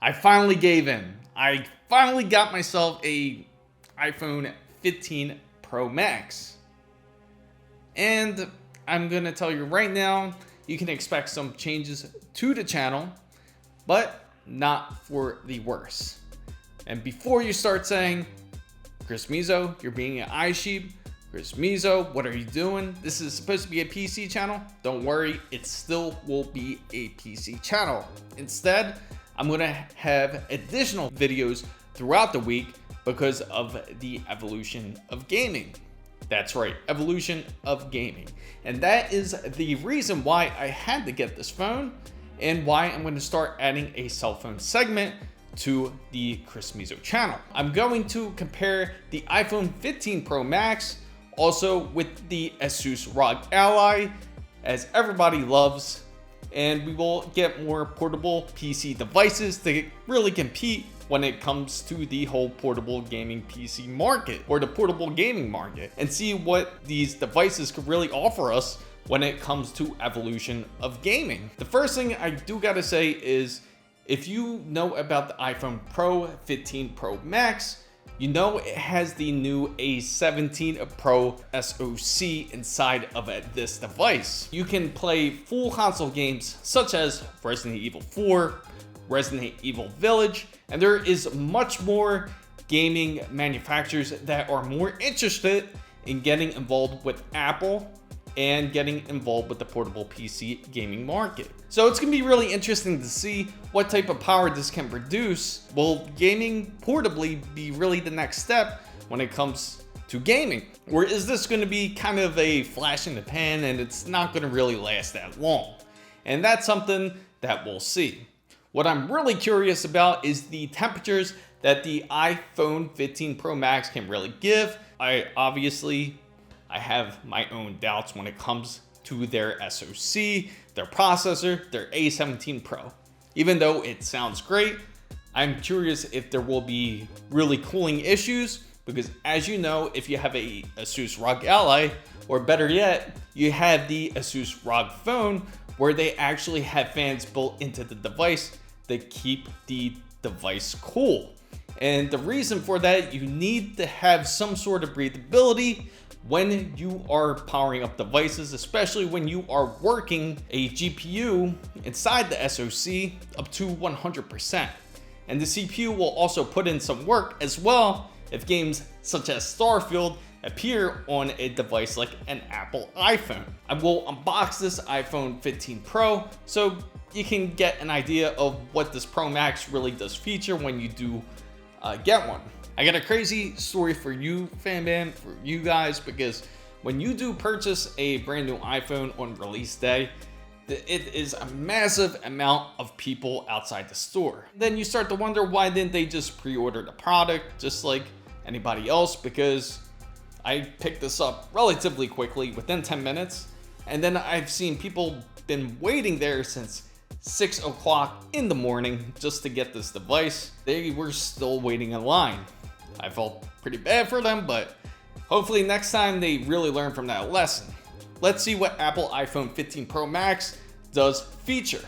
I finally gave in. I finally got myself a iPhone 15 Pro Max. And I'm gonna tell you right now, you can expect some changes to the channel, but not for the worse. And before you start saying, Chris Mizo, you're being an iSheep, Chris Mizo, what are you doing? This is supposed to be a PC channel. Don't worry, it still will be a PC channel. Instead, I'm gonna have additional videos throughout the week because of the evolution of gaming. That's right, evolution of gaming. And that is the reason why I had to get this phone and why I'm gonna start adding a cell phone segment to the Chris Mizo channel. I'm going to compare the iPhone 15 Pro Max also with the Asus ROG Ally, as everybody loves, and we will get more portable PC devices to really compete when it comes to the whole portable gaming PC market or the portable gaming market, and see what these devices could really offer us when it comes to evolution of gaming. The first thing I do gotta say is, if you know about the iPhone 15 Pro Max, you know it has the new A17 Pro SoC inside of this device. You can play full console games such as Resident Evil 4, Resident Evil Village, and there is much more gaming manufacturers that are more interested in getting involved with Apple and getting involved with the portable PC gaming market. So it's gonna be really interesting to see what type of power this can produce. Will gaming portably be really the next step when it comes to gaming? Or is this gonna be kind of a flash in the pan and it's not gonna really last that long? And that's something that we'll see. What I'm really curious about is the temperatures that the iPhone 15 Pro Max can really give. I have my own doubts when it comes to their SoC, their processor, their A17 Pro. Even though it sounds great, I'm curious if there will be really cooling issues, because as you know, if you have a Asus ROG Ally, or better yet, you have the Asus ROG Phone, where they actually have fans built into the device that keep the device cool. And the reason for that, you need to have some sort of breathability when you are powering up devices, especially when you are working a GPU inside the SoC up to 100%. And the CPU will also put in some work as well if games such as Starfield appear on a device like an Apple iPhone. I will unbox this iPhone 15 Pro so you can get an idea of what this Pro Max really does feature when you do get one. I got a crazy story for you, fan, for you guys, because when you do purchase a brand new iPhone on release day, it is a massive amount of people outside the store. Then you start to wonder, why didn't they just pre-order the product just like anybody else? Because I picked this up relatively quickly, within 10 minutes, and then I've seen people been waiting there since 6 o'clock in the morning just to get this device. They were still waiting in line. I felt pretty bad for them, but hopefully next time they really learn from that lesson. Let's see what Apple iPhone 15 Pro Max does feature.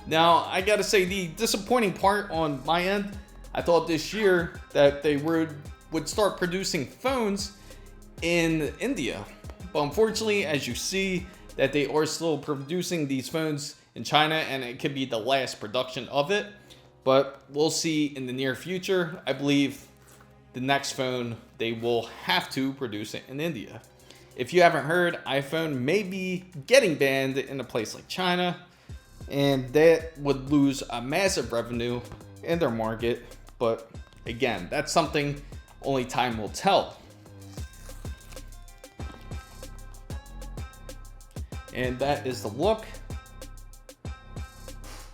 Now, I gotta say, the disappointing part on my end, I thought this year that they would start producing phones in India. But unfortunately, as you see, that they are still producing these phones in China, and it could be the last production of it. But we'll see in the near future. I believe the next phone, they will have to produce it in India. If you haven't heard, iPhone may be getting banned in a place like China, and that would lose a massive revenue in their market. But again, that's something only time will tell. And that is the look.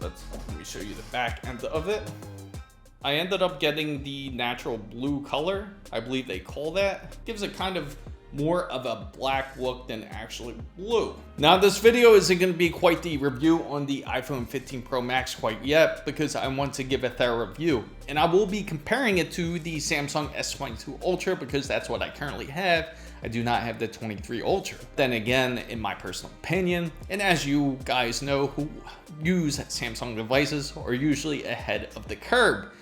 Let me show you the back end of it. I ended up getting the natural blue color, I believe they call that. Gives it kind of more of a black look than actually blue. Now this video isn't going to be quite the review on the iPhone 15 Pro Max quite yet, because I want to give a thorough review, and I will be comparing it to the Samsung S22 Ultra because that's what I currently have. I do not have the 23 Ultra. Then again, in my personal opinion, and as you guys know who use Samsung devices, are usually ahead of the curve.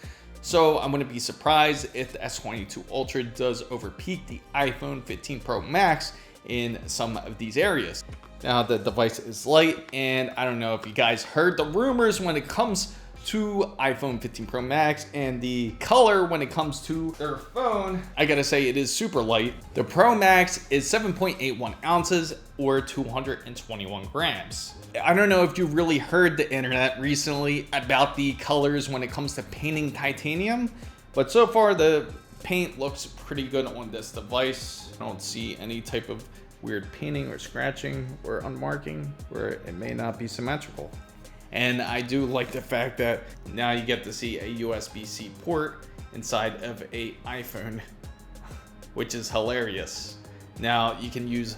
So I'm going to be surprised if the S22 Ultra does overpeak the iPhone 15 Pro Max in some of these areas. Now the device is light, and I don't know if you guys heard the rumors when it comes to iPhone 15 Pro Max and the color when it comes to their phone. I gotta say, it is super light. The Pro Max is 7.81 ounces or 221 grams. I don't know if you really heard the internet recently about the colors when it comes to painting titanium, but so far the paint looks pretty good on this device. I don't see any type of weird painting or scratching or unmarking where it may not be symmetrical. And I do like the fact that now you get to see a USB-C port inside of a iPhone, which is hilarious. Now you can use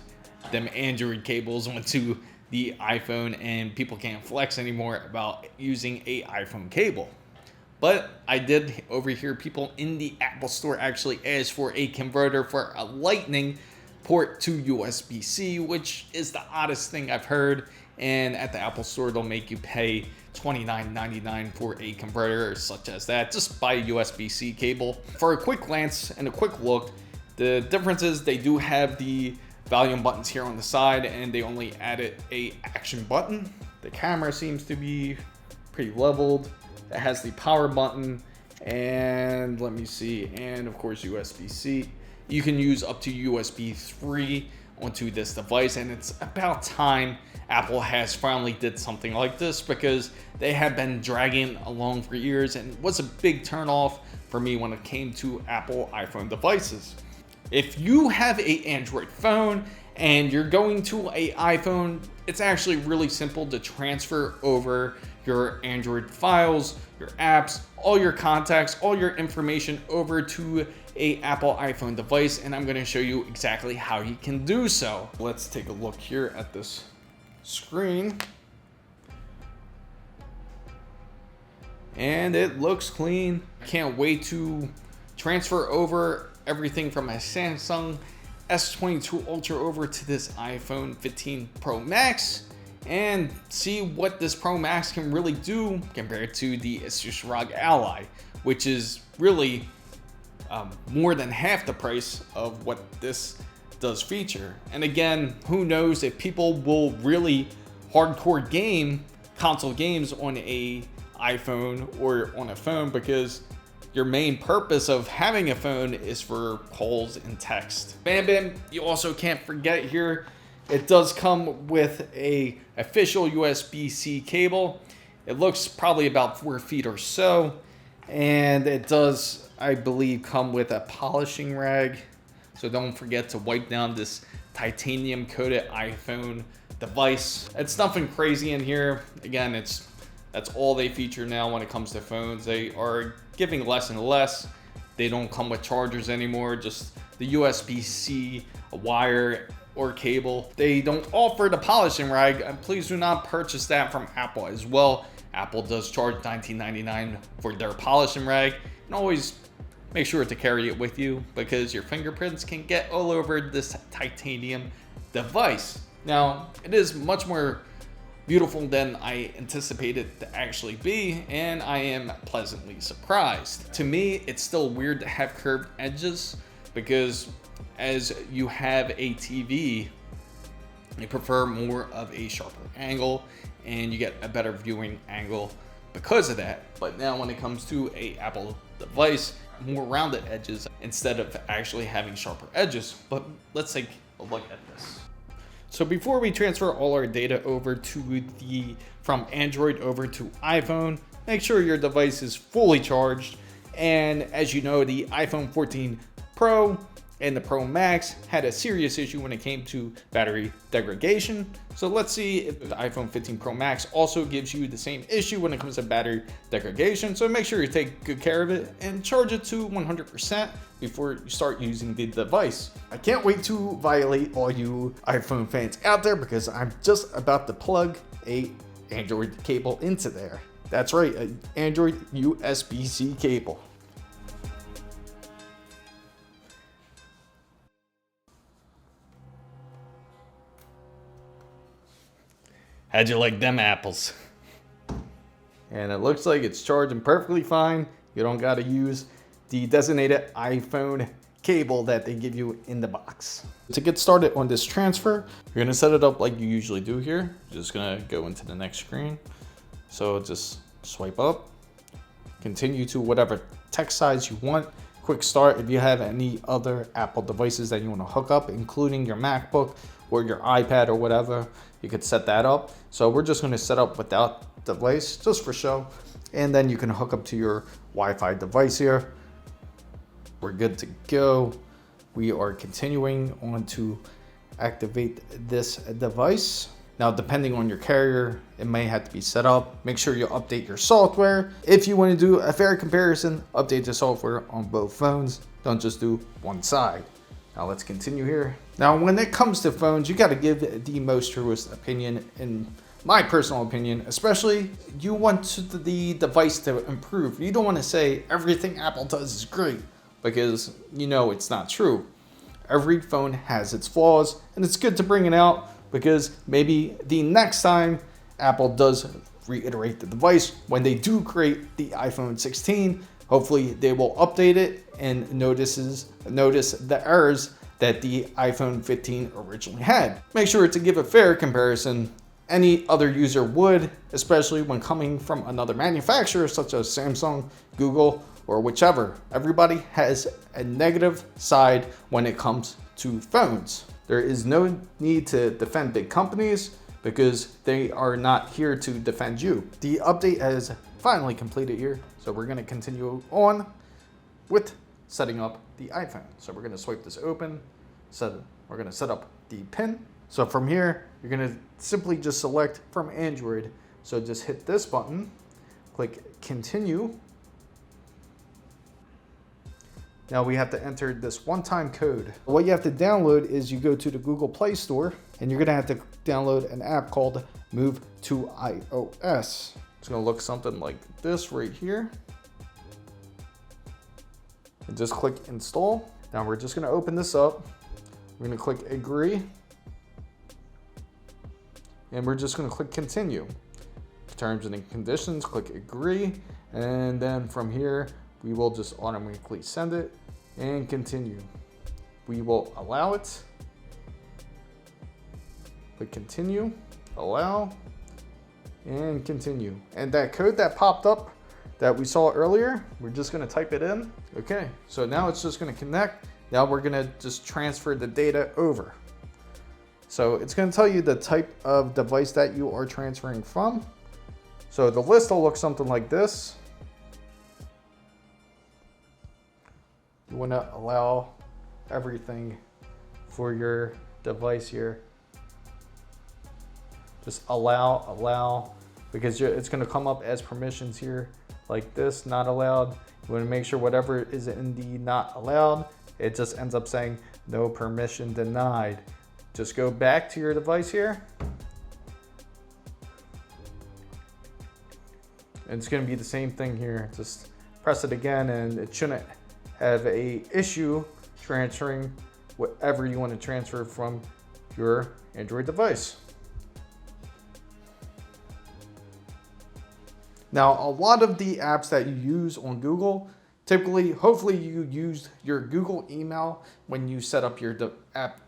them Android cables onto the iPhone, and people can't flex anymore about using a iPhone cable. But I did overhear people in the Apple Store actually ask for a converter for a Lightning port to USB-C, which is the oddest thing I've heard. And at the Apple Store, they'll make you pay $29.99 for a converter such as that. Just buy a USB-C cable. For a quick glance and a quick look, the difference is they do have the volume buttons here on the side, and they only added a action button. The camera seems to be pretty leveled. It has the power button, and let me see, and of course USB-C. You can use up to USB 3 onto this device, and it's about time Apple has finally did something like this, because they have been dragging along for years and was a big turnoff for me when it came to Apple iPhone devices. If you have an Android phone and you're going to an iPhone, it's actually really simple to transfer over your Android files, your apps, all your contacts, all your information over to a Apple iPhone device, and I'm going to show you exactly how you can do so. Let's take a look here at this screen, and it looks clean. Can't wait to transfer over everything from a Samsung S22 Ultra over to this iPhone 15 Pro Max and see what this Pro Max can really do compared to the Asus Ally, which is really more than half the price of what this does feature. And again, who knows if people will really hardcore game console games on a iPhone or on a phone, because your main purpose of having a phone is for calls and text. Bam bam, you also can't forget here, it does come with a official USB-C cable. It looks probably about 4 feet or so, and it does, I believe, come with a polishing rag. So don't forget to wipe down this titanium coated iPhone device. It's nothing crazy in here. Again, that's all they feature now when it comes to phones. They are giving less and less. They don't come with chargers anymore, just the USB-C wire or cable. They don't offer the polishing rag, and please do not purchase that from Apple as well. Apple does charge $19.99 for their polishing rag, and always make sure to carry it with you, because your fingerprints can get all over this titanium device. Now, it is much more beautiful than I anticipated it to actually be, and I am pleasantly surprised. To me, it's still weird to have curved edges, because as you have a TV, you prefer more of a sharper angle, and you get a better viewing angle because of that. But now when it comes to a Apple device, more rounded edges instead of actually having sharper edges. But let's take a look at this. So before we transfer all our data over to from Android over to iPhone, make sure your device is fully charged. And as you know, the iPhone 14 Pro and the Pro Max had a serious issue when it came to battery degradation. So let's see if the iPhone 15 Pro Max also gives you the same issue when it comes to battery degradation. So make sure you take good care of it and charge it to 100% before you start using the device. I can't wait to violate all you iPhone fans out there, because I'm just about to plug a Android cable into there. That's right, an Android USB-C cable. How'd you like them apples? And it looks like it's charging perfectly fine. You don't gotta use the designated iPhone cable that they give you in the box. To get started on this transfer, you're gonna set it up like you usually do here. You're just gonna go into the next screen. So just swipe up, continue to whatever text size you want. Quick start if you have any other Apple devices that you wanna hook up, including your MacBook or your iPad or whatever, you could set that up. So we're just gonna set up without device, just for show. And then you can hook up to your Wi-Fi device here. We're good to go. We are continuing on to activate this device. Now, depending on your carrier, it may have to be set up. Make sure you update your software. If you want to do a fair comparison, update the software on both phones. Don't just do one side. Now let's continue here. Now, when it comes to phones, you got to give the most truest opinion, in my personal opinion. Especially, you want the device to improve. You don't want to say everything Apple does is great, because you know it's not true. Every phone has its flaws, and it's good to bring it out, because maybe the next time Apple does reiterate the device, when they do create the iPhone 16, hopefully they will update it and notice the errors that the iPhone 15 originally had. Make sure to give a fair comparison any other user would, especially when coming from another manufacturer such as Samsung, Google, or whichever. Everybody has a negative side when it comes to phones. There is no need to defend big companies, because they are not here to defend you. The update has finally completed here, so we're gonna continue on with setting up the iPhone. So we're gonna swipe this open, we're gonna set up the pin. So from here, you're gonna simply just select from Android. So just hit this button, click continue. Now we have to enter this one-time code. What you have to download is you go to the Google Play Store, and you're gonna have to download an app called Move to iOS. It's gonna look something like this right here. And just click install. Now we're just gonna open this up. We're gonna click agree. And we're just gonna click continue. Terms and conditions, click agree. And then from here, we will just automatically send it and continue. We will allow it. Click continue, allow, and continue. And that code that popped up that we saw earlier, we're just gonna type it in. Okay, so now it's just gonna connect. Now we're gonna just transfer the data over. So it's gonna tell you the type of device that you are transferring from. So the list will look something like this. You want to allow everything for your device here. Just allow, because it's going to come up as permissions here like this, not allowed. You want to make sure whatever is in the not allowed, it just ends up saying no permission denied. Just go back to your device here. And it's going to be the same thing here. Just press it again, and it shouldn't have a issue transferring whatever you want to transfer from your Android device. Now, a lot of the apps that you use on Google, typically, hopefully you used your Google email when you set up your app.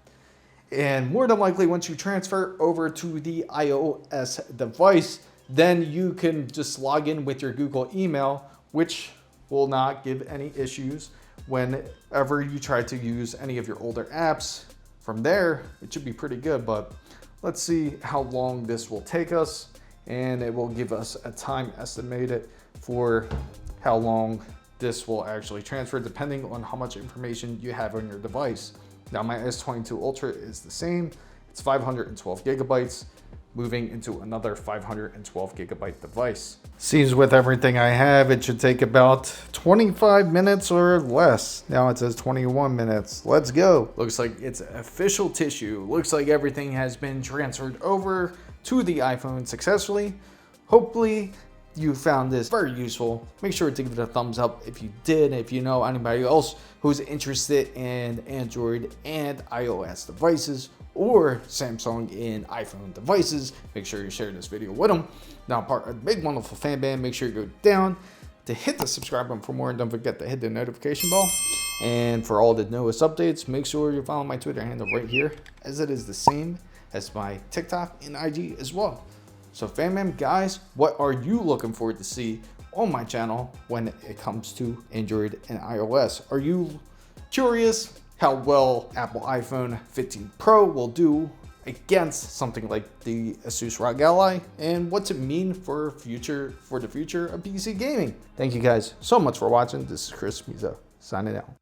And more than likely, once you transfer over to the iOS device, then you can just log in with your Google email, which will not give any issues whenever you try to use any of your older apps. From there, it should be pretty good, but let's see how long this will take us, and it will give us a time estimated for how long this will actually transfer depending on how much information you have on your device. Now my S22 Ultra is the same. It's 512 gigabytes, moving into another 512 gigabyte device. Seems with everything I have, it should take about 25 minutes or less. Now it says 21 minutes. Let's go. Looks like it's official tissue. Looks like everything has been transferred over to the iPhone successfully. Hopefully you found this very useful. Make sure to give it a thumbs up if you did. If you know anybody else who's interested in Android and iOS devices, or Samsung and iPhone devices, make sure you share this video with them. Now, part of the big wonderful fan band, make sure you go down to hit the subscribe button for more, and don't forget to hit the notification bell. And for all the newest updates, make sure you follow my Twitter handle right here, as it is the same as my TikTok and IG as well. So fan band guys, what are you looking forward to see on my channel when it comes to Android and iOS? Are you curious how well Apple iPhone 15 Pro will do against something like the Asus Ally, and what's it mean for the future of PC gaming? Thank you guys so much for watching. This is Chris Mizo signing out.